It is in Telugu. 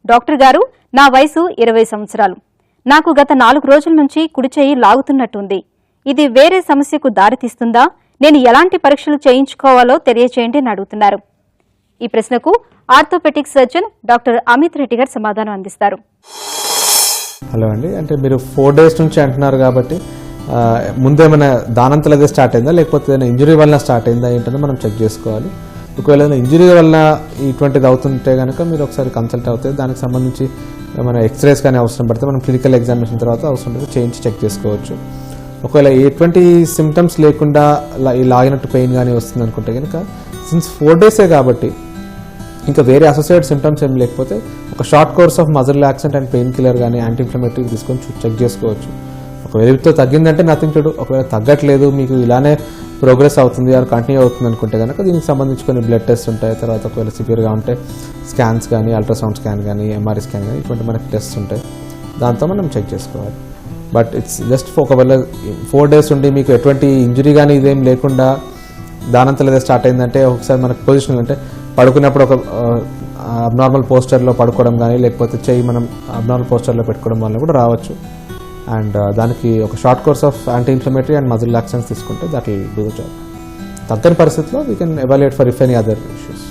డాక్టర్ గారు, నా వయసు 20 సంవత్సరాలు. నాకు గత 4 రోజుల నుంచి కుడి చెయ్యి లాగుతున్నట్టుంది. ఇది వేరే సమస్యకు దారితీస్తుందా? నేను ఎలాంటి పరీక్షలు చేయించుకోవాలో తెలియచేయండి అని అడుగుతున్నారు. ఈ ప్రశ్నకు orthopedic surgeon doctor Amit Reddy గారు సమాధానం అందిస్తారు. హలో అండి, అంటే మీరు 4 days నుంచి అంటున్నారు కాబట్టి ముందేమైనా దానంతలదే స్టార్ట్ అయిందా లేకపోతే ఏదైనా ఇంజురీ వల్ల స్టార్ట్ అయిందా ఏంటనే మనం చెక్ చేసుకోవాలి. ఒకవేళ ఇంజురీ వల్ల ఇటువంటిది అవుతుంటే కనుక మీరు ఒకసారి కన్సల్ట్ అవుతాయి. దానికి సంబంధించి మన ఎక్స్రేస్ కానీ అవసరం పడితే మనం క్లినికల్ ఎగ్జామినేషన్ తర్వాత అవసరం పడితే చేయించి చెక్ చేసుకోవచ్చు. ఒకవేళ ఎటువంటి సిమ్టమ్స్ లేకుండా ఈ లాగినట్టు పెయిన్ కానీ వస్తుంది అనుకుంటే కనుక సిన్స్ 4 days కాబట్టి ఇంకా వేరే అసోసియేటెడ్ సిమ్టమ్స్ ఏం లేకపోతే ఒక short course of muscle relaxant and pain killer కానీ యాంటీ ఇన్ఫ్లమేటరీ తీసుకొని చెక్ చేసుకోవచ్చు. ఒకవేళ వీటితో తగ్గిందంటే నథింగ్ టు డూ. ఒకవేళ తగ్గట్లేదు, మీకు ఇలానే ప్రోగ్రెస్ అవుతుంది ఆర్ కంటిన్యూ అవుతుంది అనుకుంటే కనుక దీనికి సంబంధించి కొన్ని బ్లడ్ టెస్ట్ ఉంటాయి. తర్వాత ఒకవేళ సివియర్గా ఉంటే స్కాన్స్ కానీ, అల్ట్రాసౌండ్ స్కాన్ కానీ, ఎంఆర్ఐ స్కాన్ కానీ ఇటువంటి మనకి టెస్ట్ ఉంటాయి. దాంతో మనం చెక్ చేసుకోవాలి. బట్ ఇట్స్ జస్ట్ ఒకవేళ 4 days ఉండి మీకు ఎటువంటి ఇంజురీ కానీ ఇదేం లేకుండా దానంతలేదే స్టార్ట్ అయిందంటే ఒకసారి మనకు పొజిషన్ అంటే పడుకున్నప్పుడు ఒక అబ్నార్మల్ పోస్చర్లో పడుకోవడం కానీ లేకపోతే చెయ్యి మనం అబ్నార్మల్ పోస్చర్లో పెట్టుకోవడం వల్ల కూడా రావచ్చు. అండ్ దానికి ఒక short course of anti inflammatory and muscle relaxants తీసుకుంటే that will do the job. తగ్గని పరిస్థితిలో we can evaluate for if any other issues.